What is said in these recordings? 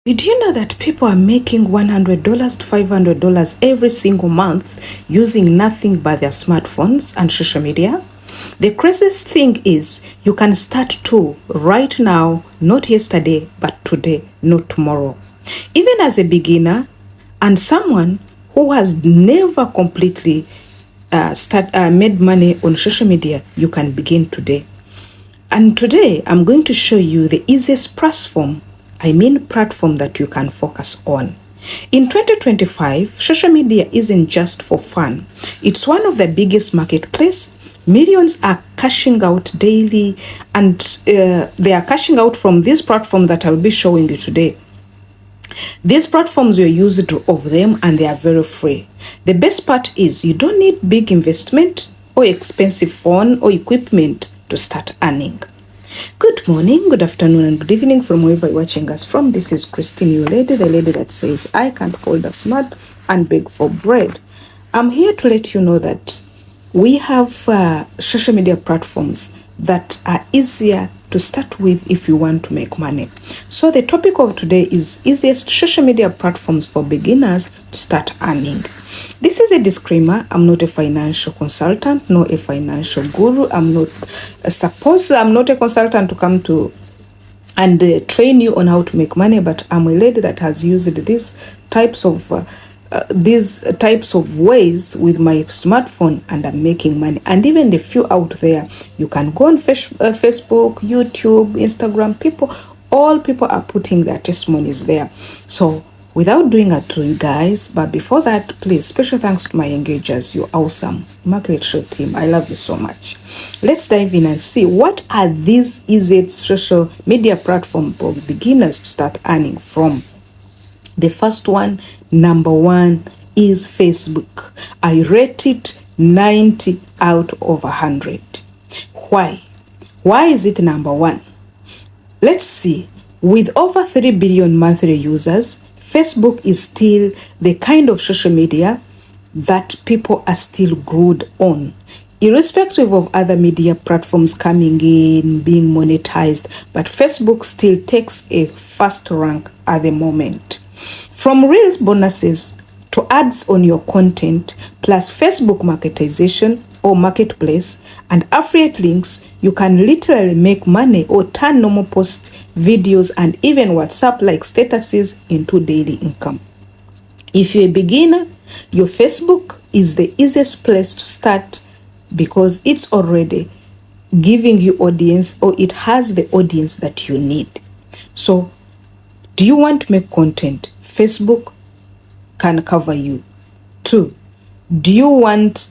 Did you know that people are making $100 to $500 every single month using nothing but their smartphones and social media? The craziest thing is you can start too right now, not yesterday, but today, not tomorrow. Even as a beginner and someone who has never completely made money on social media, you can begin today. And today I'm going to show you the easiest platform that you can focus on. In 2025, social media isn't just for fun. It's one of the biggest marketplace. Millions are cashing out daily, and they are cashing out from this platform that I'll be showing you today. These platforms, you're used of them and they are very free. The best part is you don't need big investment or expensive phone or equipment to start earning. Good morning, good afternoon, and good evening from wherever you're watching us from. This is Christine, your lady, the lady that says, I can't hold a smart and beg for bread. I'm here to let you know that we have social media platforms that are easier to start with if you want to make money. So the topic of today is easiest social media platforms for beginners to start earning. This is a disclaimer. I'm not a financial consultant, nor a financial guru. I'm not a consultant to come to and train you on how to make money, but I'm a lady that has used these types of ways with my smartphone, and I'm making money. And even the few out there, you can go on Facebook, YouTube, Instagram. All people are putting their testimonies there. So without doing it to you guys, but before that, please, special thanks to my engagers. You're awesome. Immaculate Show team, I love you so much. Let's dive in and see what are these easiest social media platforms for beginners to start earning from. The first one, number one, is Facebook. I rate it 90 out of 100. Why? Why is it number one? Let's see. With over 3 billion monthly users, Facebook is still the kind of social media that people are still glued on. Irrespective of other media platforms coming in, being monetized, but Facebook still takes a first rank at the moment. From Reels bonuses to ads on your content, plus Facebook marketization or marketplace and affiliate links, you can literally make money or turn normal posts, videos, and even WhatsApp like statuses into daily income. If you're a beginner, your Facebook is the easiest place to start because it's already giving you audience, or it has the audience that you need. So do you want to make content? Facebook can cover you. 2, do you want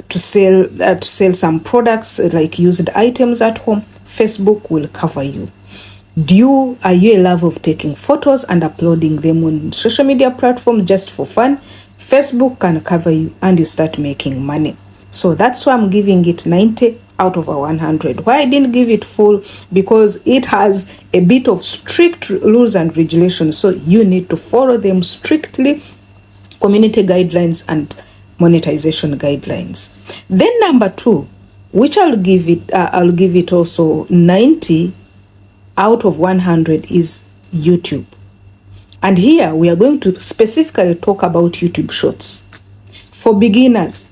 to sell some products like used items at home? Facebook will cover you. Are you a lover of taking photos and uploading them on social media platforms just for fun? Facebook can cover you and you start making money. So that's why I'm giving it 90 out of 100. Why I didn't give it full? Because it has a bit of strict rules and regulations, so you need to follow them strictly, community guidelines and monetization guidelines. Then number 2, which I'll give it also 90 out of 100, is YouTube. And here we are going to specifically talk about YouTube Shorts. For beginners,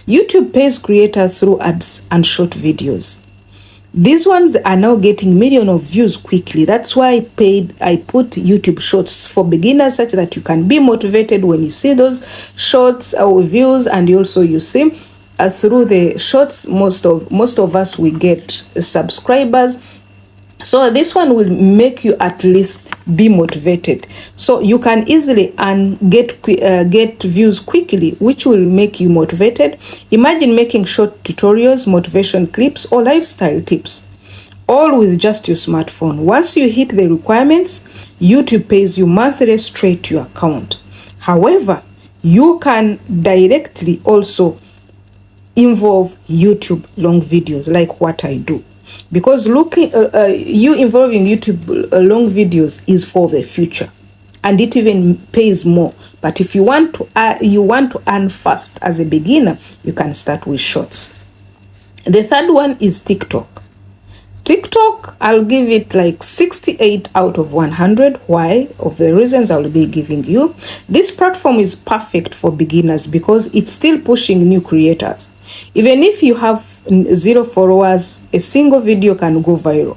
YouTube pays creators through ads and short videos. These ones are now getting millions of views quickly. That's why I put YouTube Shorts for beginners, such that you can be motivated when you see those shorts or views. And also you see through the shorts, most of us, we get subscribers. So this one will make you at least be motivated. So you can easily get views quickly, which will make you motivated. Imagine making short tutorials, motivation clips, or lifestyle tips, all with just your smartphone. Once you hit the requirements, YouTube pays you monthly straight to your account. However, you can directly also involve YouTube long videos like what I do. Because you involving YouTube long videos is for the future, and it even pays more. But if you want to earn fast as a beginner, you can start with shorts. The third one is TikTok. TikTok, I'll give it like 68 out of 100. Why? Of the reasons I'll be giving you. This platform is perfect for beginners because it's still pushing new creators. Even if you have 0 followers, a single video can go viral.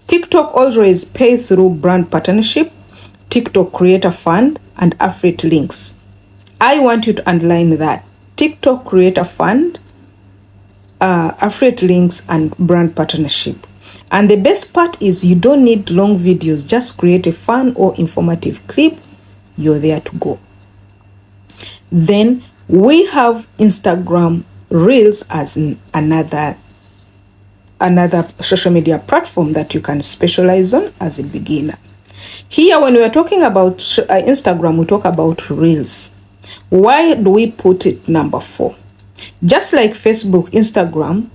TikTok always pays through brand partnership, TikTok Creator Fund, and affiliate links. I want you to underline that. TikTok Creator Fund, affiliate links, and brand partnership. And the best part is you don't need long videos. Just create a fun or informative clip. You're there to go. Then we have Instagram Reels as another social media platform that you can specialize on as a beginner. Here, when we are talking about Instagram, we talk about Reels. Why do we put it number 4? Just like Facebook, Instagram,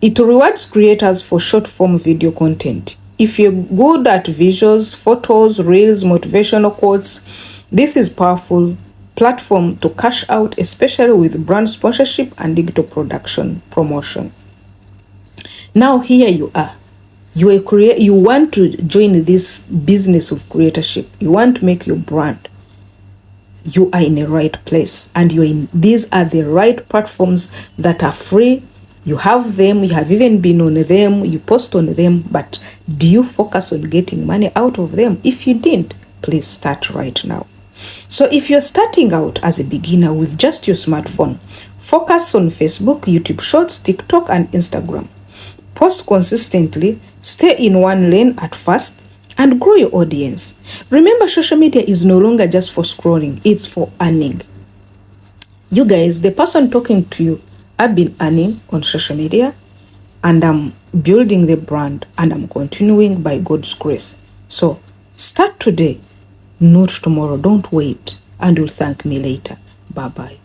it rewards creators for short form video content. If you're good at visuals, photos, reels, motivational quotes, this is powerful platform to cash out, especially with brand sponsorship and digital production promotion. Now here you are. You want to join this business of creatorship. You want to make your brand. You are in the right place, and these are the right platforms that are free. You have them, you have even been on them, you post on them, but do you focus on getting money out of them? If you didn't, please start right now. So if you're starting out as a beginner with just your smartphone, focus on Facebook, YouTube Shorts, TikTok, and Instagram. Post consistently, stay in one lane at first, and grow your audience. Remember, social media is no longer just for scrolling, it's for earning. You guys, the person talking to you, I've been earning on social media, and I'm building the brand, and I'm continuing by God's grace. So start today, not tomorrow. Don't wait, and you'll thank me later. Bye-bye.